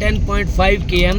10.5 km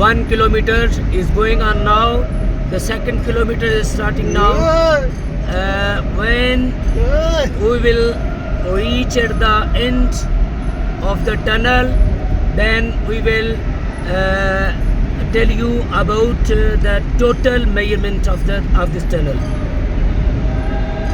1 kilometer is going on now. The second kilometer is starting now. When we will reach at the end of the tunnel, then we will tell you about the total measurement of this tunnel.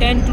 10 to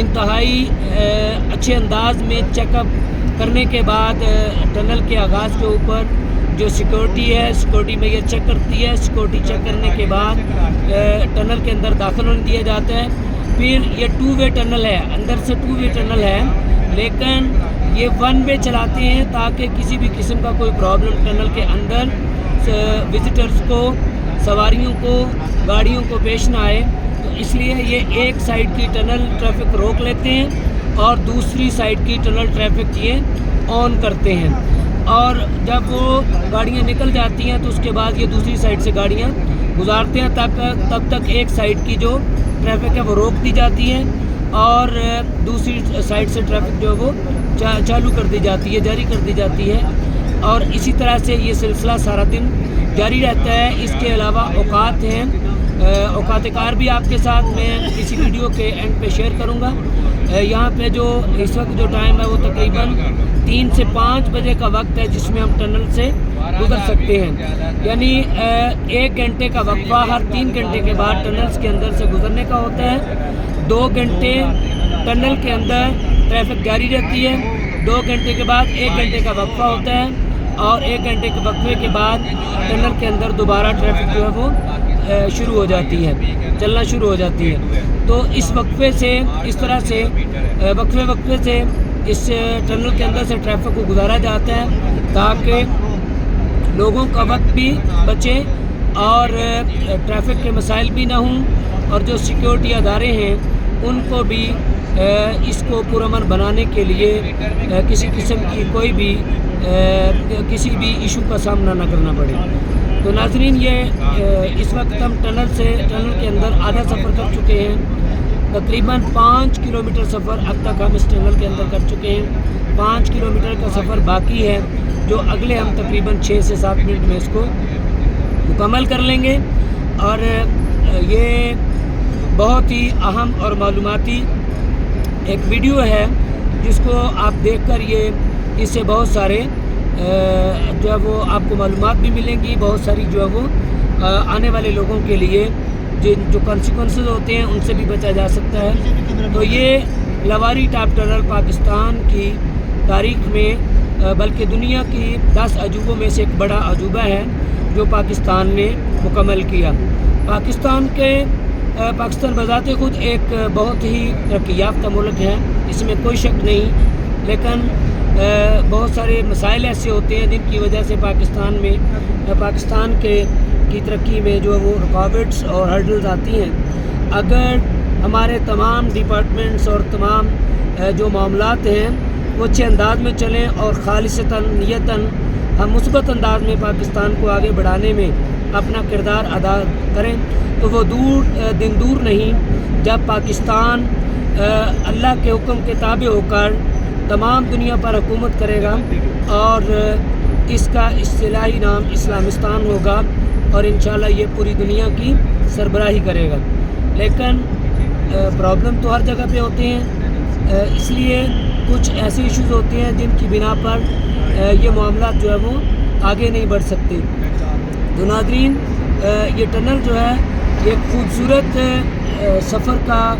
انتہائی اچھے انداز میں check up کرنے کے بعد tunnel کے آغاز کے اوپر جو سیکورٹی ہے، سیکورٹی میں یہ چیک کرتی ہے، سیکورٹی چیک کرنے کے بعد ٹنل کے اندر داخل ہونے دیا جاتا ہے۔ پھر یہ 2 وے ٹنل ہے، اندر سے 2 وے ٹنل ہے، لیکن یہ 1 وے چلاتے ہیں تاکہ کسی بھی قسم کا کوئی پرابلم ٹنل کے اندر وزٹرز کو، سواریوں کو، گاڑیوں کو پیش نہ آئے۔ تو اس لیے یہ ایک سائیڈ کی ٹنل ٹریفک روک لیتے ہیں اور دوسری سائیڈ کی ٹنل ٹریفک یہ آن کرتے ہیں، اور جب وہ گاڑیاں نکل جاتی ہیں تو اس کے بعد یہ دوسری سائیڈ سے گاڑیاں گزارتے ہیں، تب تک ایک سائیڈ کی جو ٹریفک ہے وہ روک دی جاتی ہے اور دوسری سائیڈ سے ٹریفک جو ہے وہ چالو کر دی جاتی ہے، جاری کر دی جاتی ہے، اور اسی طرح سے یہ سلسلہ سارا دن جاری رہتا ہے۔ اس کے علاوہ اوقات ہیں، اوقات کار بھی آپ کے ساتھ میں کسی ویڈیو کے اینڈ پہ شیئر کروں گا۔ یہاں پہ جو اس وقت جو ٹائم ہے وہ تقریباً 3 سے 5 بجے کا وقت ہے جس میں ہم ٹنل سے گزر سکتے ہیں، یعنی 1 گھنٹے کا وقفہ ہر 3 گھنٹے کے بعد ٹنلز کے اندر سے گزرنے کا ہوتا ہے۔ 2 گھنٹے ٹنل کے اندر ٹریفک جاری رہتی ہے، 2 گھنٹے کے بعد 1 گھنٹے کا وقفہ ہوتا ہے، اور 1 گھنٹے کے وقفے کے بعد ٹنل کے اندر دوبارہ ٹریفک جو ہے وہ شروع ہو جاتی ہے، چلنا شروع ہو جاتی ہے۔ تو اس وقفے سے، اس طرح سے وقفے سے اس ٹنل کے اندر سے ٹریفک کو گزارا جاتا ہے تاکہ لوگوں کا وقت بھی بچے اور ٹریفک کے مسائل بھی نہ ہوں، اور جو سیکیورٹی ادارے ہیں ان کو بھی اس کو پرامن بنانے کے لیے کسی قسم کی کوئی بھی کسی بھی ایشو کا سامنا نہ کرنا پڑے۔ تو ناظرین، یہ اس وقت ہم ٹنل کے اندر آدھا سفر کر چکے ہیں، تقریباً 5 کلومیٹر سفر اب تک ہم اس ٹنل کے اندر کر چکے ہیں۔ 5 کلومیٹر کا سفر باقی ہے جو اگلے ہم تقریباً 6 سے 7 منٹ میں اس کو مکمل کر لیں گے، اور یہ بہت ہی اہم اور معلوماتی ایک ویڈیو ہے جس کو آپ دیکھ کر اس سے بہت سارے جو ہے وہ آپ کو معلومات بھی ملیں گی، بہت ساری جو ہے وہ آنے والے لوگوں کے لیے جو کنسیکوینسز ہوتے ہیں ان سے بھی بچا جا سکتا ہے۔ تو یہ لواری ٹاپ ٹنل پاکستان کی تاریخ میں بلکہ دنیا کی 10 عجوبوں میں سے ایک بڑا عجوبہ ہے جو پاکستان نے مکمل کیا۔ پاکستان بذات خود ایک بہت ہی ترقی یافتہ ملک ہے، اس میں کوئی شک نہیں، لیکن بہت سارے مسائل ایسے ہوتے ہیں جن کی وجہ سے پاکستان کی ترقی میں جو وہ رکاوٹس اور ہرڈلز آتی ہیں۔ اگر ہمارے تمام ڈپارٹمنٹس اور تمام جو معاملات ہیں وہ اچھے انداز میں چلیں اور خالصتاً نیتاً ہم مثبت انداز میں پاکستان کو آگے بڑھانے میں اپنا کردار ادا کریں، تو وہ دن دور نہیں جب پاکستان اللہ کے حکم کے تابع ہو کر تمام دنیا پر حکومت کرے گا، اور اس کا اصطلاحی نام اسلامستان ہوگا، اور انشاءاللہ یہ پوری دنیا کی سربراہی کرے گا۔ لیکن پرابلم تو ہر جگہ پہ ہوتے ہیں، اس لیے کچھ ایسے ایشوز ہوتے ہیں جن کی بنا پر یہ معاملات جو ہے وہ آگے نہیں بڑھ سکتے۔ تو ناظرین، یہ ٹنل جو ہے یہ خوبصورت سفر کا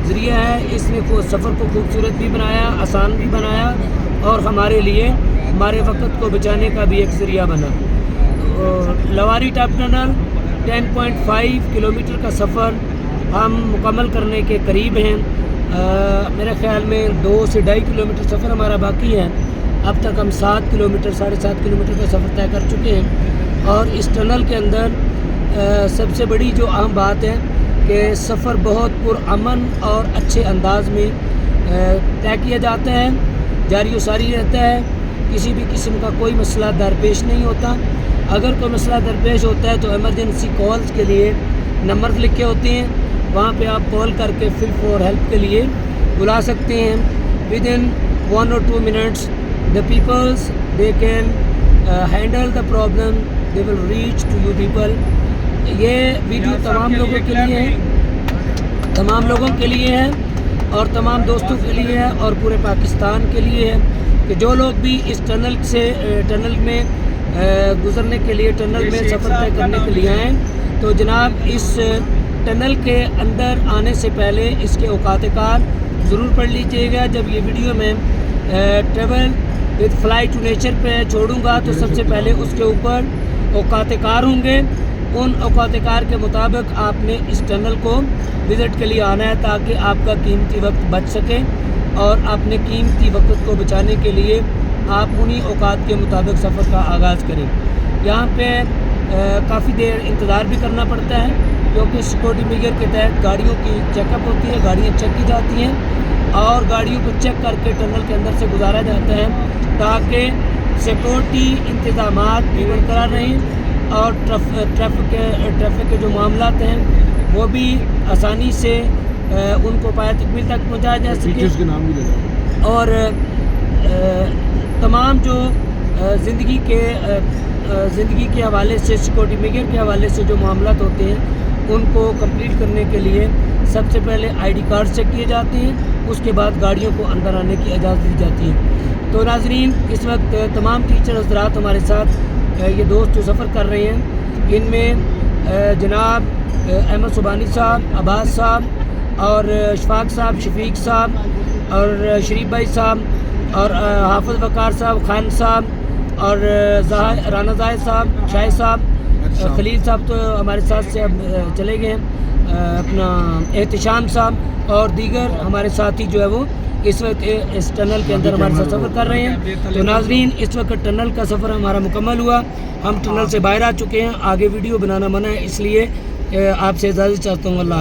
ذریعہ ہے، اس نے سفر کو خوبصورت بھی بنایا، آسان بھی بنایا، اور ہمارے لیے ہمارے وقت کو بچانے کا بھی ایک ذریعہ بنا۔ لواری ٹاپ ٹنل 10.5 کلومیٹر کا سفر ہم مکمل کرنے کے قریب ہیں۔ میرے خیال میں 2 سے 2.5 کلومیٹر سفر ہمارا باقی ہے۔ اب تک ہم 7 کلومیٹر 7.5 کلومیٹر کا سفر طے کر چکے ہیں، اور اس ٹنل کے اندر سب سے بڑی جو اہم بات ہے کہ سفر بہت پرامن اور اچھے انداز میں طے کیا جاتا ہے، جاری و ساری رہتا ہے، کسی بھی قسم کا کوئی مسئلہ درپیش نہیں ہوتا۔ اگر کوئی مسئلہ درپیش ہوتا ہے تو ایمرجنسی کالز کے لیے نمبر لکھے ہوتے ہیں، وہاں پہ آپ کال کر کے فار ہیلپ کے لیے بلا سکتے ہیں۔ ودن 1 or 2 minutes the peoples they can handle the problem, they will reach to you people۔ یہ ویڈیو تمام لوگوں کے لیے ہے، تمام لوگوں کے لیے ہے، اور تمام دوستوں کے لیے ہے، اور پورے پاکستان کے لیے ہے کہ جو لوگ بھی اس ٹنل میں گزرنے کے لیے، ٹنل میں سفر طے کرنے کے لیے آئیں، تو جناب اس ٹنل کے اندر آنے سے پہلے اس کے اوقات کار ضرور پڑھ لیجئے گا. جب یہ ویڈیو میں travel with fly to nature پہ چھوڑوں گا تو سب سے پہلے اس کے اوپر اوقات کار ہوں گے. ان اوقات کار کے مطابق آپ نے اس ٹنل کو وزٹ کے لیے آنا ہے تاکہ آپ کا قیمتی وقت بچ سکے, اور اپنے قیمتی وقت کو بچانے کے لیے آپ انہی اوقات کے مطابق سفر کا آغاز کریں. یہاں پہ کافی دیر انتظار بھی کرنا پڑتا ہے کیونکہ سیکورٹی میجر کے تحت گاڑیوں کی چیک اپ ہوتی ہے, گاڑیاں چیک کی جاتی ہیں اور گاڑیوں کو چیک کر کے ٹنل کے اندر سے گزارا جاتا ہے تاکہ سیکورٹی انتظامات بھی برقرار رہیں اور ٹریفک کے جو معاملات ہیں وہ بھی آسانی سے ان کو پایہ تکمیل تک پہنچایا جا سکے. کے نام بھی لگا اور تمام جو زندگی کے حوالے سے سیکورٹی میجر کے حوالے سے جو معاملات ہوتے ہیں ان کو کمپلیٹ کرنے کے لیے سب سے پہلے آئی ڈی کارڈ چیک کیے جاتے ہیں, اس کے بعد گاڑیوں کو اندر آنے کی اجازت دی جاتی ہے. تو ناظرین, اس وقت تمام ٹیچر حضرات ہمارے ساتھ یہ دوست جو سفر کر رہے ہیں ان میں جناب احمد سبحانی صاحب, عباس صاحب اور اشفاق صاحب, شفیق صاحب اور شریف بھائی صاحب اور حافظ وقار صاحب, خان صاحب اور رانا زاہد صاحب, شاہد صاحب, خلیل صاحب تو ہمارے ساتھ سے اب چلے گئے ہیں, اپنا احتشام صاحب اور دیگر ہمارے ساتھی جو ہے وہ اس وقت اس ٹنل کے اندر ہمارے ساتھ سفر کر رہے ہیں. تو ناظرین, اس وقت ٹنل کا سفر ہمارا مکمل ہوا, ہم ٹنل سے باہر آ چکے ہیں. آگے ویڈیو بنانا منع ہے, اس لیے آپ سے اجازت چاہتا ہوں. اللہ